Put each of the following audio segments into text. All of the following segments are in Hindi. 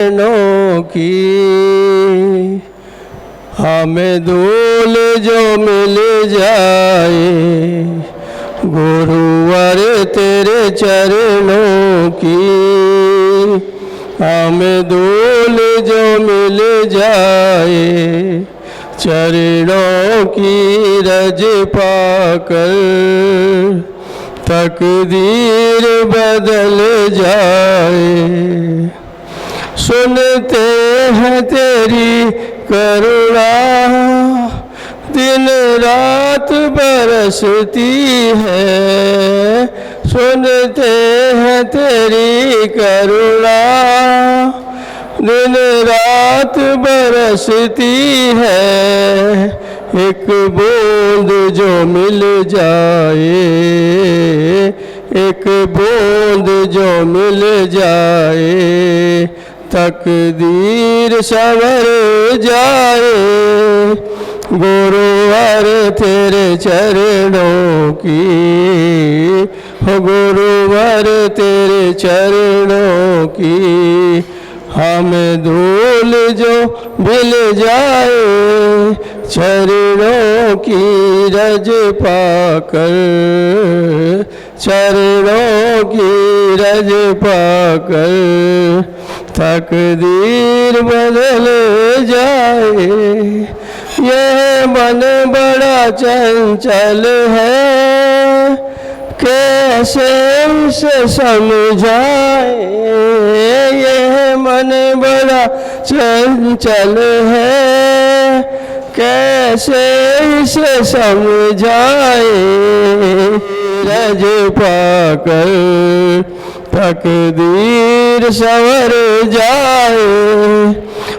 चरणों की हमें धूल जो मिल जाए, गुरुवर तेरे चरणों की हमें धूल जो मिल जाए, चरणों की रज पाकर तकदीर बदल जाए। सुनते हैं तेरी करुणा दिन रात बरसती है, सुनते हैं तेरी करुणा दिन रात बरसती है। एक बूंद जो मिल जाए, एक बूंद जो मिल जाए, तकदीर संवर जाए, गुरुवर तेरे चरणों की हो, गुरुवर तेरे चरणों की हमें धूल जो मिल जाए, चरणों की रज पाकर, चरणों की रज पाकर तकदीर बदल जाए। यह मन बड़ा चंचल है, कैसे इसे समझाए, यह मन बड़ा चंचल है, कैसे इसे समझाए। रज पाकर तकदीर संवर जाए,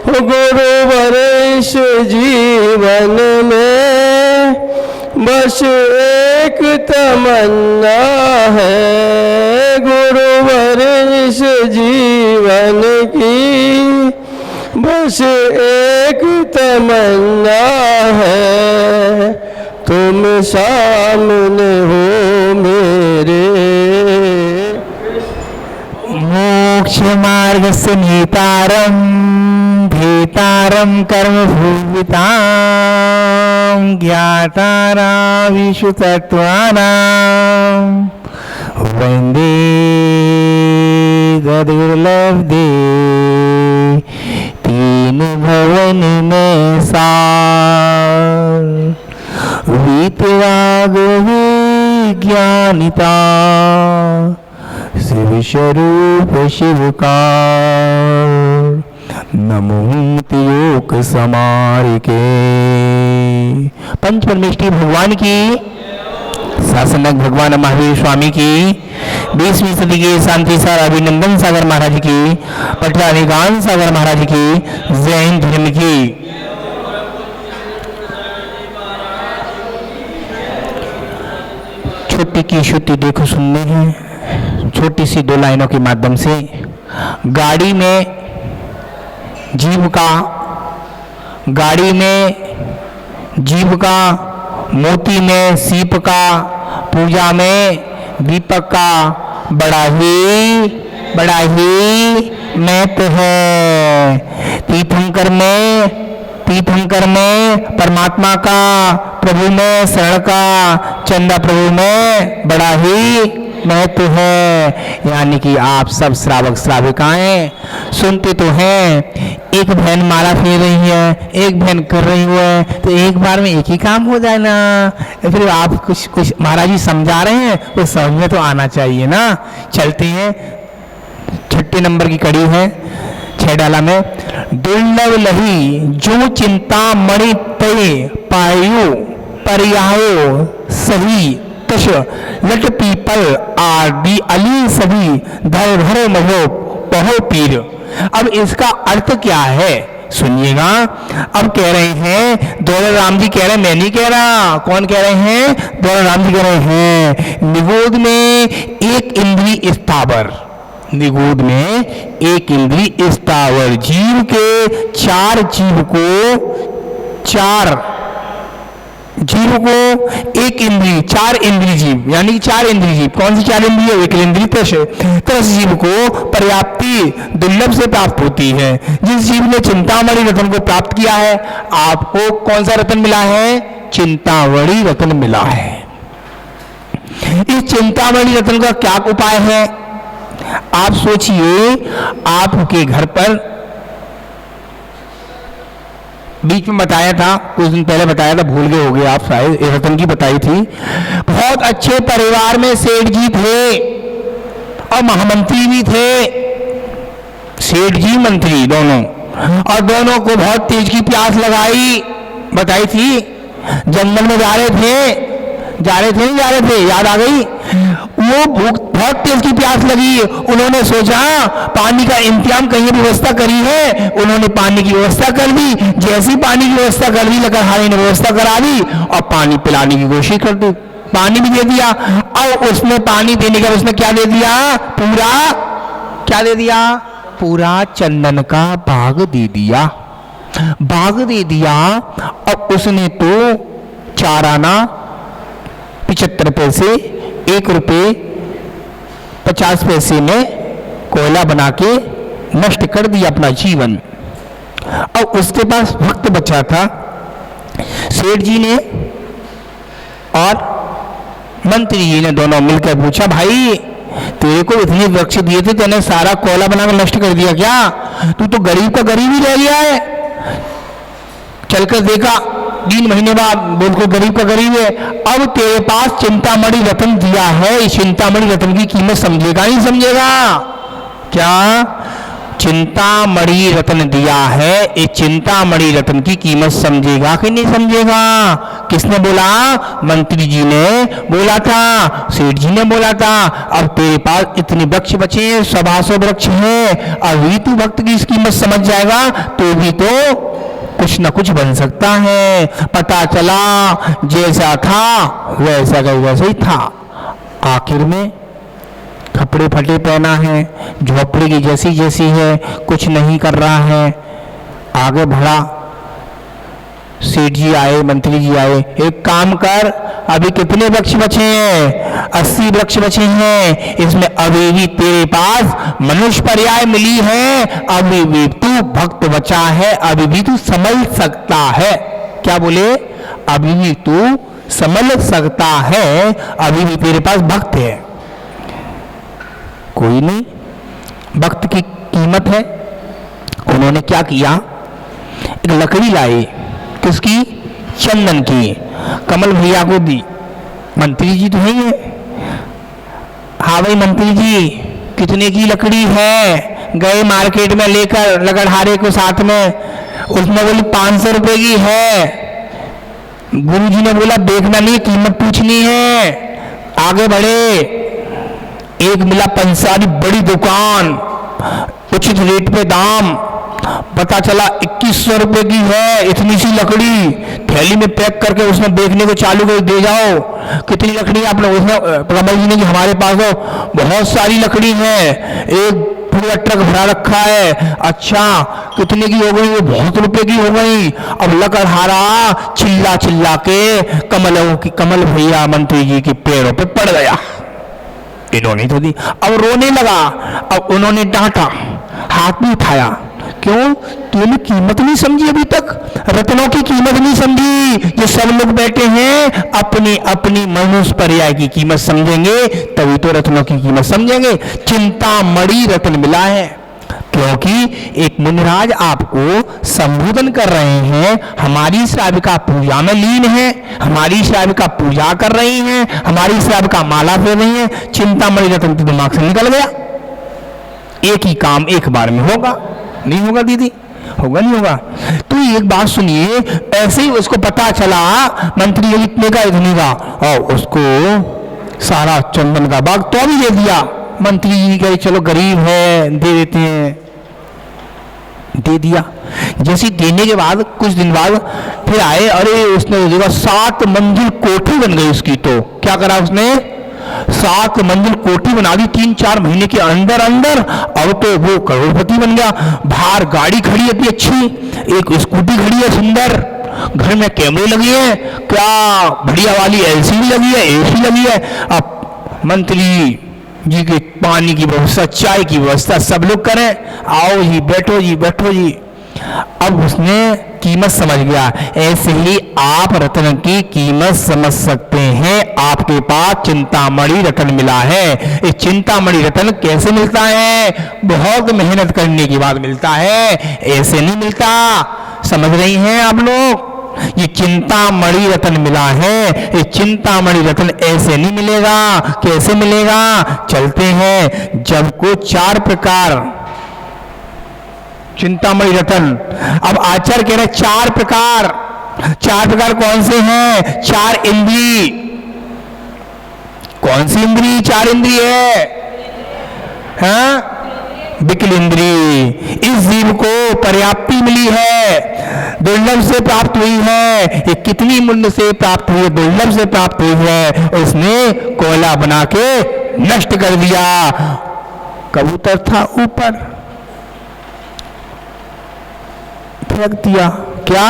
गुरुवर इस जीवन में बस एक तमन्ना है, गुरुवर इस जीवन की बस एक तमन्ना है, तुम सामने हो मेरे। मोक्ष मार्ग से नेतारम भेतारम कर्म भूवितां ज्ञातारा विश्व तत्वानां वंदे दुर्लभ दे तीन भवन में सार वीतराग विज्ञानिता शिव स्वरूप शिवकार नमो योग समार के। पंच परमेष्ठी भगवान की, शासनक भगवान महावीर स्वामी की, 20वीं सदी के शांति सार अभिनंदन सागर महाराज की, पटना निगान सागर महाराज की, जैन धर्म की। छोटी की शुद्धि देखो सुनने हैं, छोटी सी 2 लाइनों के माध्यम से। गाड़ी में जीव का, गाड़ी में जीव का, मोती में सीप का, पूजा में दीपक का बड़ा ही महत्व है। तीर्थंकर में परमात्मा का, प्रभु में शरण का, चंदा प्रभु में बड़ा ही महत्व है। यानी कि आप सब श्रावक श्राविकाएं सुनते तो हैं, एक बहन माला फेर रही है, एक बहन कर रही है, तो एक बार में एक ही काम हो जाए ना। फिर आप कुछ महाराज जी समझा रहे हैं, तो समझ में तो आना चाहिए ना। चलते हैं, 6 नंबर की कड़ी है 6 डाला में। दुर्लभ लही जो चिंता मणि तय पायु पर्यायो सही तश लट पीपल आदि अली सभी धर धर महो पहो पीर। अब इसका अर्थ क्या है सुनिएगा। अब कह रहे हैं द्वारा राम जी कह रहे हैं, मैं नहीं कह रहा, कौन कह रहे हैं? द्वारा राम जी कह रहे हैं, निगोद में एक इंद्री स्थावर, निगोद में एक इंद्री स्थावर, जीव के 4 जीव को एक इंद्री, 4 इंद्री जीव, यानी 4 इंद्री जीव। कौन सी 4 इंद्री है? एक इंद्री तश जीव को पर्याप्ति बड़ी दुर्लभ से प्राप्त होती है। जिस जीव ने चिंतामणि रत्न को प्राप्त किया है, आपको कौन सा रत्न मिला है? चिंतामणि रत्न मिला है। इस चिंतामणि रत्न का क्या उपाय है? आप सोचिए, आपके घर पर बीच में बताया था, कुछ दिन पहले बताया था, भूल गए होंगे आप शायद, रतन की बताई थी। बहुत अच्छे परिवार में सेठ जी थे और महामंत्री भी थे, सेठ जी मंत्री दोनों, और दोनों को बहुत तेज की प्यास लगाई, बताई थी। जंगल में जा रहे थे, याद आ गई। वो भूख, बहुत तेज की प्यास लगी, उन्होंने सोचा पानी का इंतजाम कहीं व्यवस्था करी है, उन्होंने पानी की व्यवस्था कर दी। जैसी पानी की व्यवस्था कर दी, लकड़हारे ने व्यवस्था करा दी और पानी पिलाने की कोशिश कर दी, पानी भी दे दिया। और उसने पानी देने के बाद उसने क्या दे दिया? पूरा चंदन का बाग दे दिया। और उसने तो 4 आना 75 पैसे, 1 रुपये 50 पैसे में कोयला बना के नष्ट कर दिया अपना जीवन। और उसके पास वक्त बचा था। सेठ जी ने और मंत्री जी ने दोनों मिलकर पूछा, भाई तेरे को इतने वृक्ष दिए थे, तेने सारा कोयला बनाकर नष्ट कर दिया क्या? तू तो गरीब का गरीब ही रह गया है। चलकर देखा 3 महीने बाद, बिल्कुल गरीब का गरीब है। अब तेरे पास चिंतामणि रत्न दिया है, इस चिंतामणि रत्न की कीमत समझेगा नहीं समझेगा? क्या चिंतामणि रत्न दिया है, इस चिंतामणि रत्न की कीमत समझेगा कि नहीं समझेगा? किसने बोला? मंत्री जी ने बोला था, सेठ जी ने बोला था। अब तेरे पास इतने वृक्ष बचे हैं, 100 वृक्ष हैं, अभी तू भक्त की इस कीमत समझ जाएगा तो भी तो कुछ न कुछ बन सकता है। पता चला जैसा था वैसा का वैसा ही था। आखिर में कपड़े फटे पहना है, झोपड़ी की जैसी है, कुछ नहीं कर रहा है। आगे बढ़ा, सेठ जी आए, मंत्री जी आए, एक काम कर, अभी कितने वृक्ष बचे हैं? 80 वृक्ष बचे हैं, इसमें अभी भी तेरे पास मनुष्य पर्याय मिली है, अभी भी तू भक्त बचा है, अभी भी तू संभल सकता है। क्या बोले? अभी भी तू संभल सकता है, अभी भी तेरे पास भक्त है। कोई नहीं, भक्त की कीमत है। उन्होंने क्या किया? एक लकड़ी लाई, किसकी? चंदन की, कमल भैया को दी। मंत्री जी तो है ही है। हाँ भाई मंत्री जी, कितने की लकड़ी है? गए मार्केट में लेकर लकड़हारे को साथ में, उसने बोली 500 रुपए की है। गुरु जी ने बोला देखना नहीं, कीमत पूछनी है। आगे बढ़े, एक मिला पंसारी, बड़ी दुकान, उचित रेट पे दाम, पता चला 2100 रुपए की है। इतनी सी लकड़ी थैली में पैक करके उसने देखने को चालू कर, दे जाओ कितनी लकड़ी आप लोग? उसने कमल जी ने कि हमारे पास तो बहुत सारी लकड़ी है, एक पूरा ट्रक भरा रखा है। अच्छा कितने की हो गई? वो बहुत रुपए की हो गई। अब लकड़हारा चिल्ला के कमल भैया मंत्री जी के पैरों पे पड़ गया। इन्होंने तो दी, अब रोने लगा। अब उन्होंने डांटा, हाथ भी उठाया, क्यों? तूने कीमत नहीं समझी अभी तक, रत्नों की कीमत नहीं समझी। ये सब लोग बैठे हैं, अपनी अपनी मनुष्य पर्याय की कीमत समझेंगे तभी तो रत्नों की कीमत समझेंगे। चिंतामणि रत्न मिला है, क्योंकि एक मुनिराज आपको संबोधन कर रहे हैं, हमारी श्राविका पूजा में लीन है, हमारी श्राविका पूजा कर रही हैं, हमारी श्राविका माला फेर रही हैं। चिंतामणि रत्न तो दिमाग से निकल गया। एक ही काम एक बार में होगा, नहीं होगा दीदी? होगा नहीं होगा? तो एक बात सुनिए, ऐसे ही उसको पता चला मंत्री इतने का इतने का, और उसको सारा चंदन का बाग तो भी दे दिया। मंत्री जी कहे चलो गरीब है दे देते हैं, दे दिया। जैसे देने के बाद कुछ दिन बाद फिर आए, अरे उसने देखा 7 मंजिल कोठी बन गई उसकी। तो क्या करा उसने? 7 मंजिल कोठी बना दी 3-4 महीने के अंदर अंदर। अब तो वो करोड़पति बन गया। बाहर गाड़ी खड़ी है अच्छी, एक स्कूटी खड़ी है सुंदर, घर में कैमरे लगे हैं, क्या बढ़िया वाली LCD लगी है, AC लगी है। अब मंत्री जी के पानी की व्यवस्था, चाय की व्यवस्था सब लोग करें, आओ जी बैठो जी बैठो जी। अब उसने कीमत समझ गया। ऐसे ही आप रत्न की कीमत समझ सकते हैं। आपके पास चिंतामणि रत्न मिला है। ये चिंतामणि रत्न कैसे मिलता है? बहुत मेहनत करने के बाद मिलता है, ऐसे नहीं मिलता। समझ रही हैं आप लोग? ये चिंतामणि रत्न मिला है। ये चिंतामणि रत्न ऐसे नहीं मिलेगा। कैसे मिलेगा? चलते हैं। जब को 4 प्रकार चिंतामणि रत्न। अब आचार्य कह रहे 4 प्रकार। 4 प्रकार कौन से हैं? 4 इंद्री। कौन सी इंद्री? 4 इंद्री है, हाँ? विकल इंद्री। इस जीव को पर्याप्ति मिली है, दुर्लभ से प्राप्त हुई है। ये कितनी मूल्य से प्राप्त हुई है? दुर्लभ से प्राप्त हुई है। उसने कोयला बना के नष्ट कर दिया। कबूतर था ऊपर, फेंक दिया। क्या?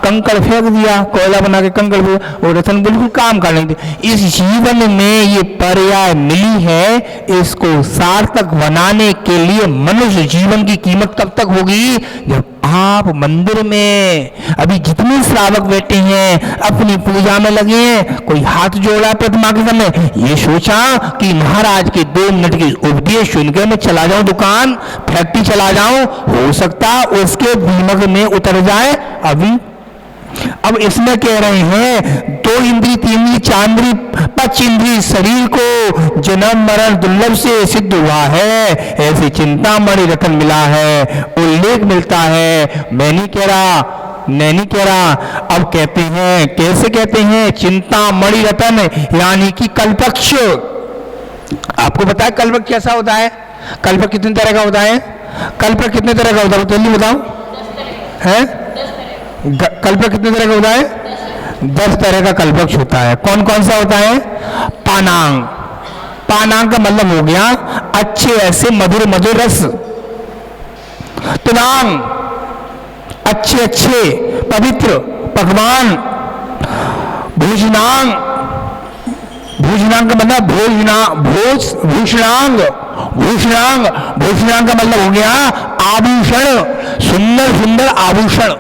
कंकड़ फेंक दिया, कोयला बना के कंकड़। वो रत्न बिल्कुल काम कर नहीं थे। इस जीवन में ये पर्याय मिली है, इसको सार्थक बनाने के लिए मनुष्य जीवन की कीमत कब तक होगी? जब आप मंदिर में, अभी जितने श्रावक बैठे हैं अपनी पूजा में लगे हैं, कोई हाथ जोड़ा प्रतिमा के समय, ये सोचा कि महाराज के 2 मिनट के उपदेश सुनकर मैं चला जाऊं दुकान, फैक्ट्री चला जाऊं, हो सकता उसके दिमाग में उतर जाए। अब इसमें कह रहे हैं 2 इंद्री, 3 इंद्री, 4 इंद्री, 5 इंद्री शरीर को जन्म मरण दुर्लभ से सिद्ध हुआ है। ऐसी चिंतामणि रत्न मिला है, उल्लेख मिलता है। मैं नहीं कह रहा। अब कहते हैं, कैसे कहते हैं? चिंतामणि रत्न यानी कि कल्पक्ष। आपको पता है कल्पक कैसा होता है? कल्पक कितने तरह का होता है? कल्पक कितने तरह का होता है? जल्दी बताओ। है कल्पक कितने तरह का होता है? 10 तरह का कल्पक्ष होता है। कौन कौन सा होता है? पानांग। पानांग का मतलब हो गया अच्छे ऐसे मधुर मधुर रस। तुनांग अच्छे अच्छे पवित्र पकवान। भूषणांग, भूषणांग का मतलब भूषणांग। भूषणांग का मतलब हो गया आभूषण, सुंदर सुंदर आभूषण,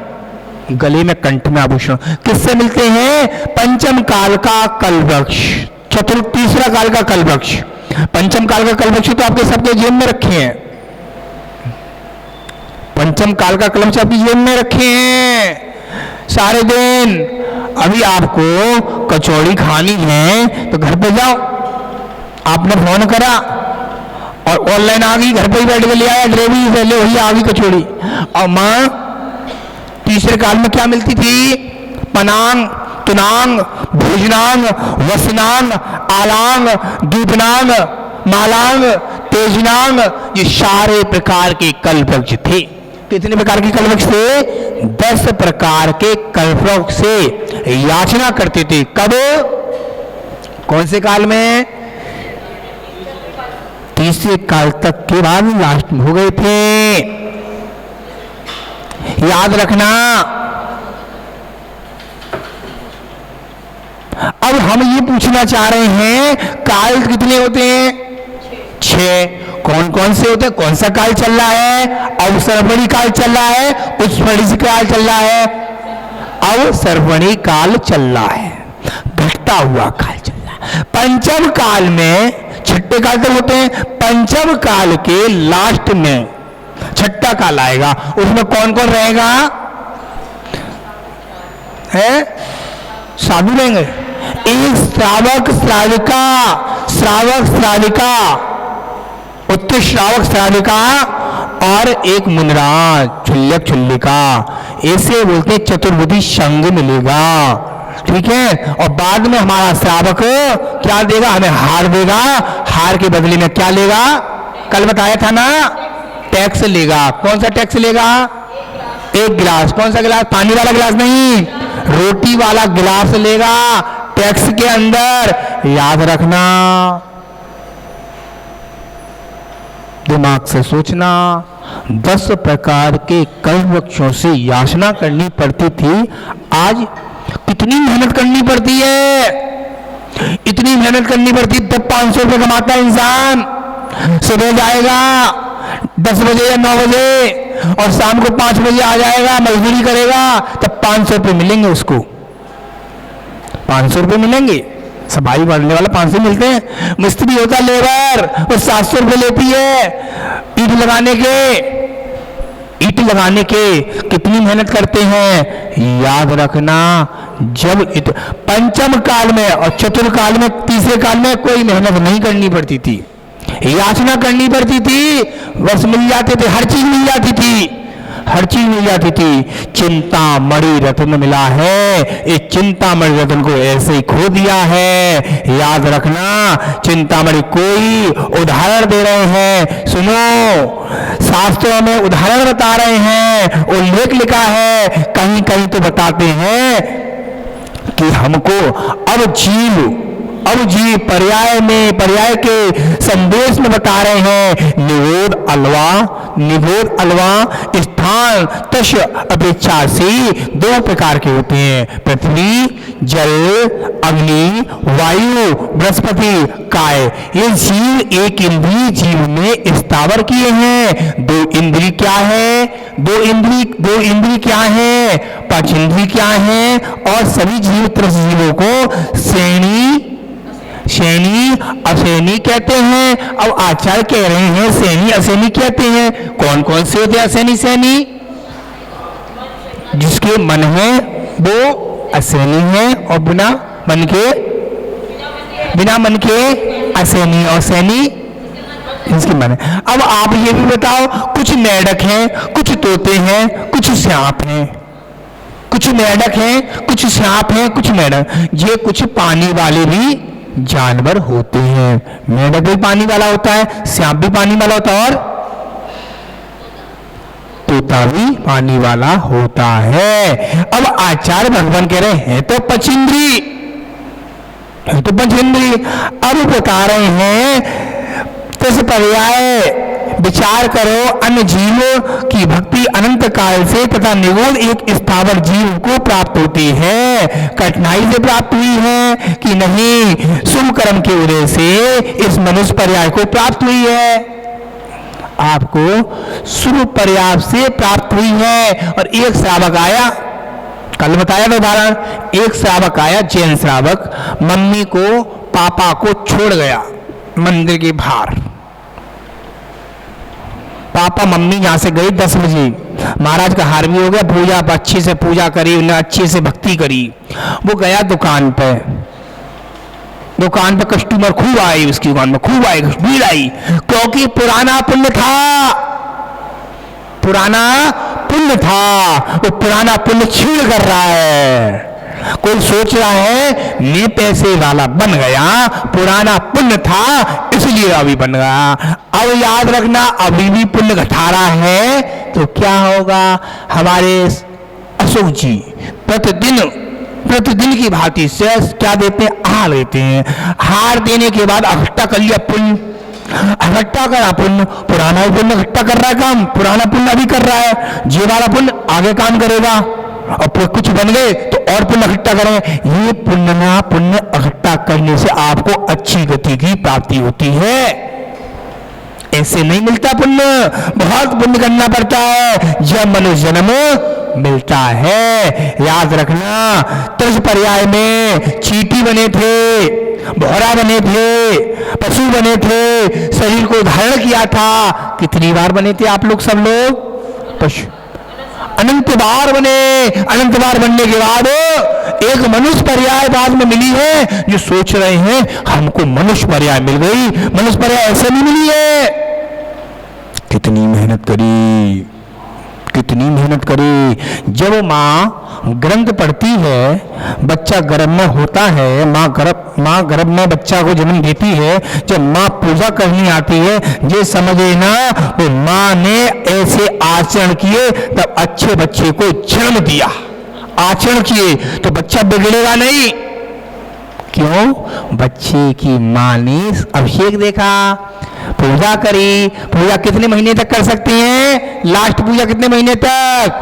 गले में कंठ में आभूषण। किससे मिलते हैं? पंचम काल का कल्पवृक्ष, तीसरा काल का कल्पवृक्ष। पंचम काल का कल्पवृक्ष तो आपके सबके जेब में रखे हैं। पंचम काल का कल्पवृक्ष आपकी जेब में रखे हैं सारे दिन। अभी आपको कचौड़ी खानी है तो घर पे जाओ, आपने फोन करा और ऑनलाइन आ गई, घर पे ही बैठ के ले आया डिलीवरी से, ले वही आ गई कचौड़ी। और मां तीसरे काल में क्या मिलती थी? पनांग, तुनांग, भोजनांग, वसनांग, आलांग, दीपनांग, मालांग, तेजनांग। ये सारे प्रकार के कल्पवृक्ष थे। कितने प्रकार के कल्पवृक्ष थे? 10 प्रकार के कल्पवृक्ष से याचना करते थे। कब? कौन से काल में? तीसरे काल तक के बाद लास्ट में हो गए थे। याद रखना। अब हम ये पूछना चाह रहे हैं काल कितने होते हैं? 6। कौन कौन से होते हैं? कौन सा काल चल रहा है? अवसर्पणी काल चल रहा है, उत्सर्पणी काल चल रहा है। अवसर्पणी काल चल रहा है, घटता हुआ काल चल रहा है। पंचम काल में, छठे काल तक होते हैं, पंचम काल के लास्ट में 6ठा काल आएगा। उसमें कौन कौन रहेगा? है साधु रहेंगे। एक श्रावक श्राविका, श्रावक श्राविका, उत्कृष्ट श्रावक श्राविका और एक मुनिराज छुल्लक छुल्लिका। ऐसे बोलते चतुर्विधि संग मिलेगा। ठीक है। और बाद में हमारा श्रावक क्या देगा? हमें हार देगा। हार के बदले में क्या लेगा? कल बताया था ना, टैक्स लेगा। कौन सा टैक्स लेगा? 1 गिलास। कौन सा गिलास? पानी वाला गिलास नहीं, रोटी वाला गिलास लेगा टैक्स के अंदर। याद रखना, दिमाग से सोचना। 10 प्रकार के कल्पवृक्षों से याचना करनी पड़ती थी। आज कितनी मेहनत करनी पड़ती है। इतनी मेहनत करनी पड़ती, तब 500 रुपये कमाता है इंसान। सुबह जाएगा 10 बजे या 9 बजे और शाम को 5 बजे आ जाएगा, मजदूरी करेगा, तब 500 रुपये मिलेंगे उसको। 500 रुपये मिलेंगे, सफाई करने वाला 500 मिलते हैं, मिस्त्री होता लेबर वो 700 रुपये लेती है। ईंट लगाने के कितनी मेहनत करते हैं, याद रखना। जब पंचम काल में और चतुर्थ काल में, तीसरे काल में कोई मेहनत नहीं करनी पड़ती थी, याचना करनी पड़ती थी, वर्ष मिल जाते थे, हर चीज मिल जाती थी, हर चीज मिल जाती थी। चिंतामणि रत्न मिला है, इस चिंतामणि रत्न को ऐसे ही खो दिया है। याद रखना, चिंतामणि कोई उदाहरण दे रहे हैं, सुनो, शास्त्रों में उदाहरण बता रहे हैं, उल्लेख लिखा है, कहीं कहीं तो बताते हैं कि हमको अब जीव पर्याय के संदेश में बता रहे हैं, निबोध अलवा स्थान तश अपेक्षा से 2 प्रकार के होते हैं, पृथ्वी, जल, अग्नि, वायु, बृहस्पति, काय। ये जीव एक इंद्रिय जीव में स्थावर किए हैं। 2 इंद्रिय क्या है? 2 इंद्रिय क्या है? 5 इंद्रिय क्या है? और सभी जीव जीवों को श्रेणी अश्रेणी कहते हैं। अब आचार्य कह रहे हैं श्रेणी अश्रेणी कहते हैं। कौन कौन से होते हैं अश्रेणी? श्रेणी जिसके मन है वो अश्रेणी है, और बिना मन के अश्रेणी, और श्रेणी जिसके मन है। अब आप ये भी बताओ, कुछ मेढक हैं, कुछ तोते हैं, कुछ सांप हैं, कुछ मेढक हैं, कुछ सांप हैं, कुछ मेढक, ये कुछ पानी वाले भी जानवर होते हैं। मेढक भी पानी वाला होता है, सांप भी पानी वाला होता है, और तोता भी पानी वाला होता है। अब आचार्य भगवान कह रहे हैं तो पंचेंद्री, तो पंचेंद्री। अब बता रहे हैं तस पर्याय विचार करो, अन्य जीवों की भक्ति अनंत काल से तथा निगोद एक स्थावर जीव को प्राप्त होती है, कठिनाई से प्राप्त हुई है कि नहीं शुभ कर्म के उदय से इस मनुष्य पर्याय को प्राप्त हुई है। आपको शुभ पर्याय से प्राप्त हुई है। और एक श्रावक आया, कल बताया था उदाहरण, एक श्रावक आया, जैन श्रावक, मम्मी को पापा को छोड़ गया मंदिर के बाहर। पापा मम्मी यहां से गई 10 बजे, महाराज का हार भी हो गया, पूजा अच्छे से पूजा करी, उन्हें अच्छे से भक्ति करी। वो गया दुकान पे कस्टमर खूब आए, उसकी दुकान में खूब आए, भीड़ आई, क्योंकि पुराना पुण्य था, वो पुराना पुण्य छीण कर रहा है। कोई सोच रहा है मैं पैसे वाला बन गया, पुराना पुण्य था इसलिए अभी बन गया। अब याद रखना, अभी भी पुण्य घटा रहा है तो क्या होगा? हमारे अशोक जी प्रतिदिन की भांति से क्या देते हैं? हार देते हैं। हार देने के बाद इकट्ठा कर लिया पुण्य, इकट्ठा करा पुण्य, पुराना पुण्य इकट्ठा कर रहा है, काम पुराना पुण्य अभी कर रहा है, ये वाला पुण्य आगे काम करेगा, और फिर कुछ बन गए तो और पुण्य इकट्ठा करेंगे। ये पुण्य इकट्ठा करने से आपको अच्छी गति की प्राप्ति होती है, ऐसे नहीं मिलता पुण्य, बहुत पुण्य करना पड़ता है जब मनुष्य जन्म मिलता है। याद रखना, त्रिश पर्याय में चींटी बने थे, भौरा बने थे, पशु बने थे, शरीर को धारण किया था। कितनी बार बने थे आप लोग? सब लोग पशु अनंत बार बने। अनंत बार बनने के बाद एक मनुष्य पर्याय बाद में मिली है। जो सोच रहे हैं हमको मनुष्य पर्याय मिल गई, मनुष्य पर्याय ऐसे नहीं मिली है। कितनी मेहनत करी। जब माँ ग्रंथ पढ़ती है, बच्चा गर्भ में होता है, माँ गर्भ में बच्चा को जन्म देती है, जब माँ पूजा करनी आती है, ये समझे ना वो माँ ने ऐसे आचरण किए तब अच्छे बच्चे को जन्म दिया। आचरण किए तो बच्चा बिगड़ेगा नहीं। क्यों? बच्चे की माँ ने अभिषेक देखा, पूजा करी। पूजा कितने महीने तक कर सकती हैं? लास्ट पूजा कितने महीने तक?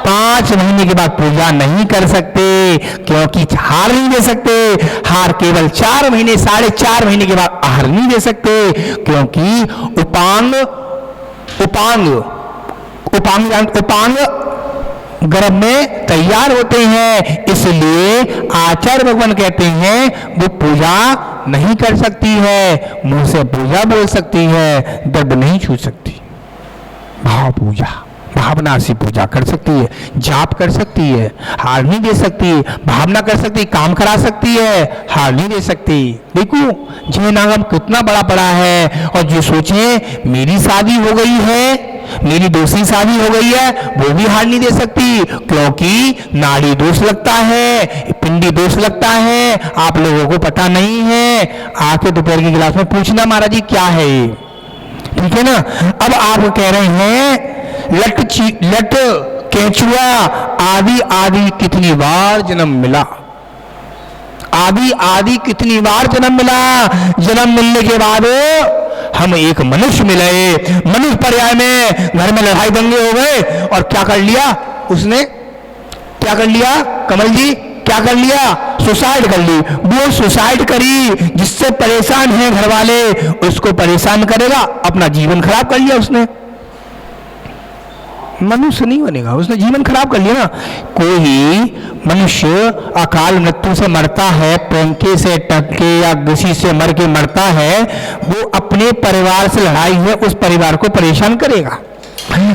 5 महीने के बाद पूजा नहीं कर सकते, क्योंकि हार नहीं दे सकते। हार केवल 4 महीने, 4.5 महीने के बाद हार नहीं दे सकते, क्योंकि उपांग गर्भ में तैयार होते हैं। इसलिए आचार्य भगवान कहते हैं वो पूजा नहीं कर सकती है, मुंह से पूजा बोल सकती है, द्रव्य नहीं छू सकती। भाव पूजा, भावना से पूजा कर सकती है, जाप कर सकती है, हार नहीं दे सकती। भावना कर सकती, काम करा सकती है, हार नहीं दे सकती। देखो जैन आगम कितना बड़ा पड़ा है। और जो सोचे मेरी शादी हो गई है, मेरी दूसरी शादी हो गई है, वो भी हार नहीं दे सकती, क्योंकि नाड़ी दोष लगता है, पिंडी दोष लगता है। आप लोगों को पता नहीं है, आके दोपहर की गिलास में पूछना महाराज जी क्या है ये, ठीक है ना। अब आप कह रहे हैं लट केंचुआ आदि आदि कितनी बार जन्म मिला, आदि आदि कितनी बार जन्म मिला। जन्म मिलने के बाद हम एक मनुष्य मिले, मनुष्य पर्याय में घर में लड़ाई दंगे हो गए, और क्या कर लिया उसने, क्या कर लिया कमल जी, क्या कर लिया, सुसाइड कर ली। वो सुसाइड करी, जिससे परेशान है घर वाले उसको परेशान करेगा, अपना जीवन खराब कर लिया उसने। मनुष्य नहीं बनेगा, उसने जीवन खराब कर लिया ना। कोई मनुष्य अकाल मृत्यु से मरता है, पंखे से टक्के या किसी से मर के मरता है, वो अपने परिवार से लड़ाई है, उस परिवार को परेशान करेगा।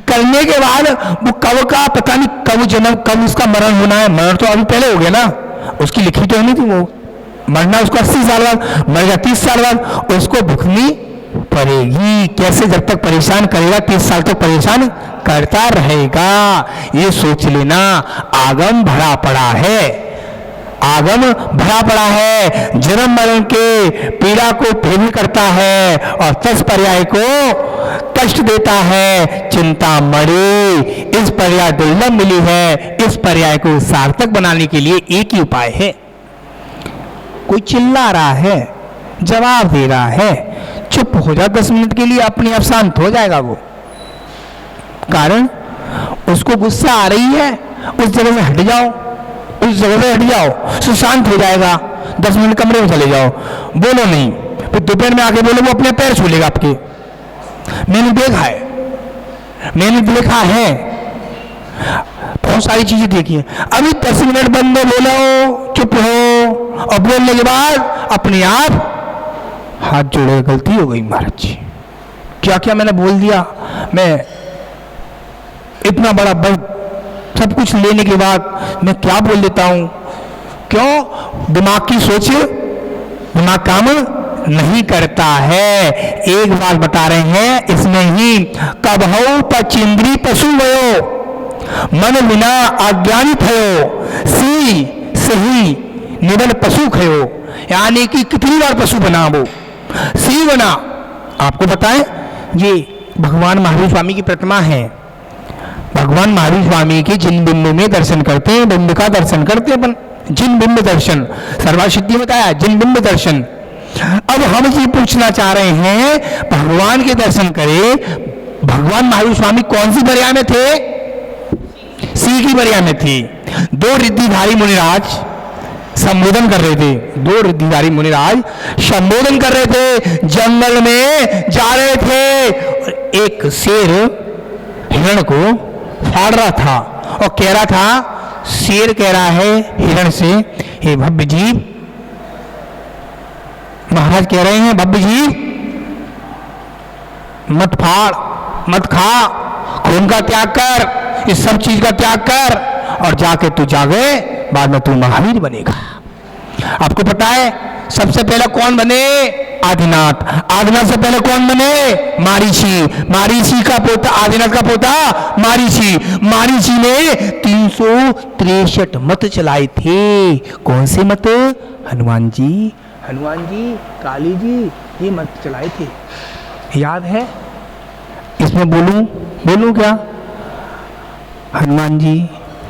करने के बाद वो कब का पता नहीं, कब जन्म, कब उसका मरण होना है। मरण तो अभी पहले हो गया ना, उसकी लिखी तो नहीं थी। वो मरना उसको 80 साल बाद, मर गया 30 साल बाद, उसको भुगतनी पड़ेगी। कैसे, जब तक परेशान करेगा 30 साल तक परेशान करता रहेगा। ये सोच लेना, आगम भरा पड़ा है, आगम भरा पड़ा है। जन्म मरण के पीड़ा को भेद करता है और तस पर्याय को कष्ट देता है। चिंता मणि इस पर्याय दुर्लभ मिली है, इस पर्याय को सार्थक बनाने के लिए एक ही उपाय है। कोई चिल्ला रहा है, जवाब दे रहा है, चुप हो जा 10 मिनट के लिए, अपने आप शांत हो जाएगा वो। कारण उसको गुस्सा आ रही है, उस जगह से हट जाओ, उस जगह से हट जाओ, तो शांत हो जाएगा। 10 मिनट कमरे में चले जाओ, बोलो नहीं, फिर दोपहर में आके बोलो, वो अपने पैर छू लेगा आपके। मैंने देखा है, मैंने देखा है, बहुत सारी चीजें देखी है। अभी 10 मिनट बंद बोलो, चुप हो, और बोलने के बाद अपने आप हाथ जोड़े, गलती हो गई महाराज जी, क्या क्या मैंने बोल दिया। मैं इतना बड़ा सब कुछ लेने के बाद मैं क्या बोल देता हूं, क्यों? दिमाग की सोच, दिमाग काम नहीं करता है। एक बात बता रहे हैं इसमें ही, कबहु पचिंद्री पशु भयो, मन बिना अज्ञानी थयो, सी सही निबल पशु खयो। यानी कि कितनी बार पशु बना वो, सी बना। आपको बताएं, ये भगवान महावीर स्वामी की प्रतिमा है। भगवान महावीर स्वामी के जिन बिंब में दर्शन करते हैं, बिंब का दर्शन करते हैं अपन, जिन बिंब दर्शन, सर्वसिद्धि बताया, जिन बिंब दर्शन। अब हम ये पूछना चाह रहे हैं, भगवान के दर्शन करें। भगवान महावीर स्वामी कौन सी पर्याय में थे? सी की पर्याय में थे। 2 रिद्धिधारी मुनिराज संबोधन कर रहे थे, 2 रिद्धिधारी मुनिराज संबोधन कर रहे थे, जंगल में जा रहे थे। एक शेर हिरण को फाड़ रहा था और कह रहा था, शेर कह रहा है हिरण से, हे भव्य जीव, महाराज कह रहे हैं भव्य जीव मत फाड़, मत खा, खून का त्याग कर, इस सब चीज का त्याग कर, और जाके तू जागे, बाद में तू महावीर बनेगा। आपको पता है सबसे पहले कौन बने? आदिनाथ। आदिनाथ से पहले कौन बने? मारीची। मारीची का पोता, आदिनाथ का पोता मारीची। मारीची ने 363 मत चलाए थे। कौन से मत? हनुमान जी, हनुमान जी, काली जी, ये मत चलाए थे, याद है? इसमें बोलूं क्या? हनुमान जी,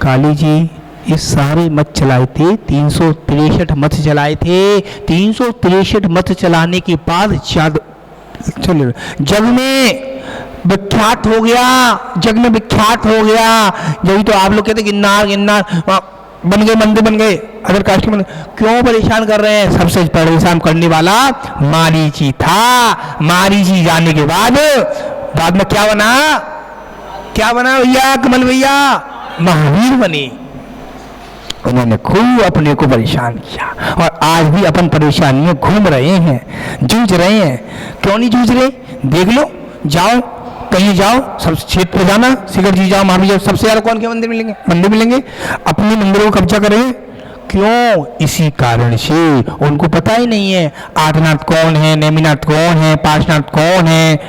काली जी, ये सारे मत चलाए थे। 363 मत चलाए थे। 363 मत चलाने के बाद जग में विख्यात हो गया, जग में विख्यात हो गया। यही तो आप लोग कहते गिरनार गिरनार वहाँ बन गए, मंदिर बन गए, अदर कास्ट के मंदिर। क्यों परेशान कर रहे हैं? सबसे परेशान करने वाला मारीची था। मारीची जाने के बाद में क्या बना? क्या बना भैया, कमल भैया? महावीर बने। उन्होंने खूब अपने को परेशान किया और आज भी अपन परेशानी में घूम रहे हैं, जूझ रहे हैं। क्यों नहीं जूझ रहे? देख लो, जाओ कहीं जाओ, सब क्षेत्र जाना, शिखर जी जाओ, महावीर जाओ, सबसे ज्यादा कौन के मंदिर मिलेंगे? मंदिर मिलेंगे। अपने मंदिरों को कब्जा करें। क्यों? इसी कारण से उनको पता ही नहीं है आदिनाथ कौन है, नेमिनाथ कौन है, पार्शनाथ कौन है।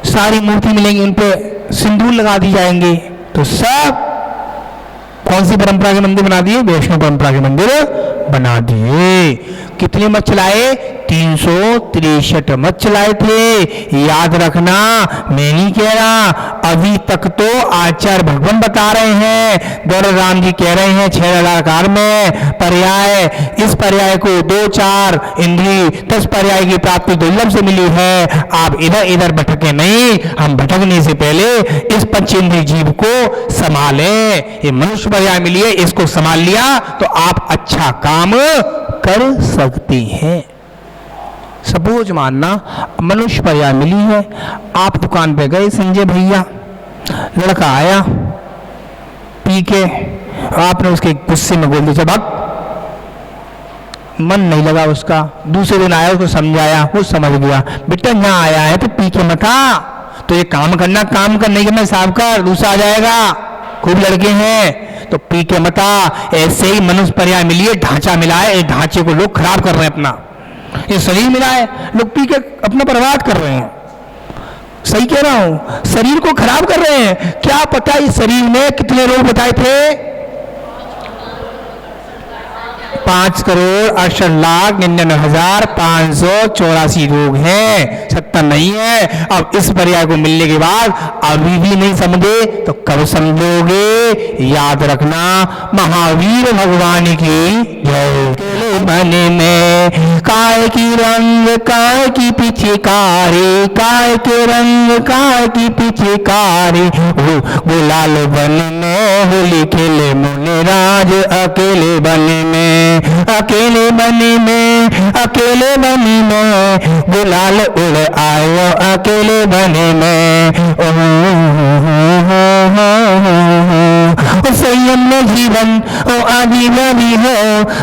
सारी मूर्ति मिलेंगी, उन पे सिंदूर लगा दी जाएंगे, तो सब कौन सी परंपरा के मंदिर बना दिए? वैष्णव परंपरा के मंदिर बना दिए। कितने मत चलाए? 363 मत चलाए थे। याद रखना, मैं नहीं कह रहा, अभी तक तो आचार्य भगवान बता रहे हैं, गौरव राम जी कह रहे हैं 6000 में पर्याय, इस पर्याय को 2 4 इंद्री 10 पर्याय की प्राप्ति दुर्लभ से मिली है। आप इधर इधर भटके नहीं, हम भटकने से पहले इस पंचेंद्रिय जीव को संभालें। ये मनुष्य पर्याय मिली है, इसको संभाल लिया तो आप अच्छा काम कर सकते हैं। सपोज मानना मनुष्य पर्याय मिली है, आप दुकान पे गए, संजय भैया, लड़का आया पी के, आपने उसके गुस्से में बोल दिया, भाग, मन नहीं लगा उसका। दूसरे दिन आया, उसको समझाया, वो समझ गया, बेटा यहाँ आया है तो पी के मत आ, तो ये काम करना, काम कर नहीं करना साफ कर, दूसरा आ जाएगा, खूब लड़के हैं तो पी के मत आ। ऐसे ही मनुष्य पर्याय मिली है, ढांचा मिला है, इस ढांचे को लोग खराब कर रहे हैं अपना। ये शरीर मिला है, लोग पी के अपना बर्बाद कर रहे हैं। सही कह रहा हूं, शरीर को खराब कर रहे हैं। क्या पता इस शरीर में कितने रोग बताए थे? 5,68,99,584 रोग हैं, 70 नहीं है। अब इस पर्याय को मिलने के बाद अभी भी नहीं समझे तो कब समझोगे? याद रखना, महावीर भगवान की जय। मन में काय की रंग, काय की पिचकारी, काय के रंग, काय की पिचकारी, गुलाल बन में होली खेले मुनिराज, अकेले बन में, अकेले बनी में, अकेले बनी में, गुलाल उड़ आयो अकेले बने में। संयम में जीवन ओ आजीवनी हो,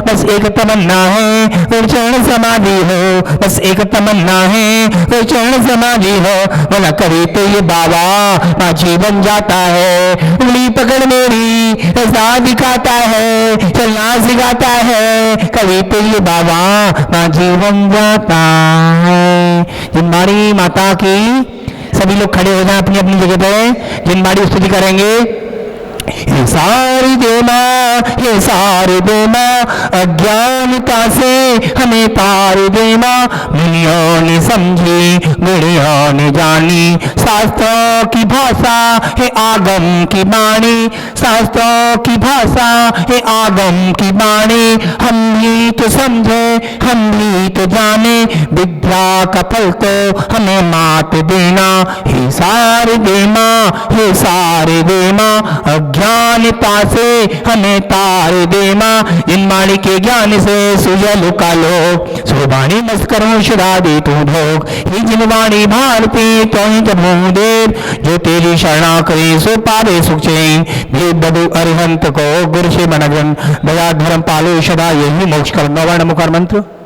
बस एक तमन्ना है वो चरण समाधि हो, बस एक तमन्ना है वो चरण समाधि हो। बोला करे तो ये बाबा माँ जीवन जाता है, उंगली पकड़ मेरी ऐसा दिखाता है, चलना सिखाता है, कभी तो ये बाबा माँ जीवन जाता है। जिनबाड़ी माता की सभी लोग खड़े हो जाए अपनी अपनी जगह पे, जिनबाड़ी स्तुति करेंगे। ये सारी देना, ये सारी देना, अज्ञानता से हमें पार देना। मुनियों ने समझी, गुणियों ने जानी, शास्त्रों की भाषा है आगम की वाणी, शास्त्रों की भाषा है आगम की वाणी। हम भी तो समझे, हम भी तो जाने, विद्या का फल तो हमें मात देना। हे सारे देना, हे सारे देना, ज्ञानता से हमें तार देना। इन वाणी के ज्ञान से सुजल का लोग, सुबाणी मस्करों शरा दे तू भोग। ही जिन वाणी भारती तो ही देव, जो तेरी शरणा करे सो पावे सुख चैन। भेद बधु अरिहंत को गुरु से बनगन, दया धर्म पालो सदा, यही मोक्ष कर। नौवर्ण मुखर मंत्र।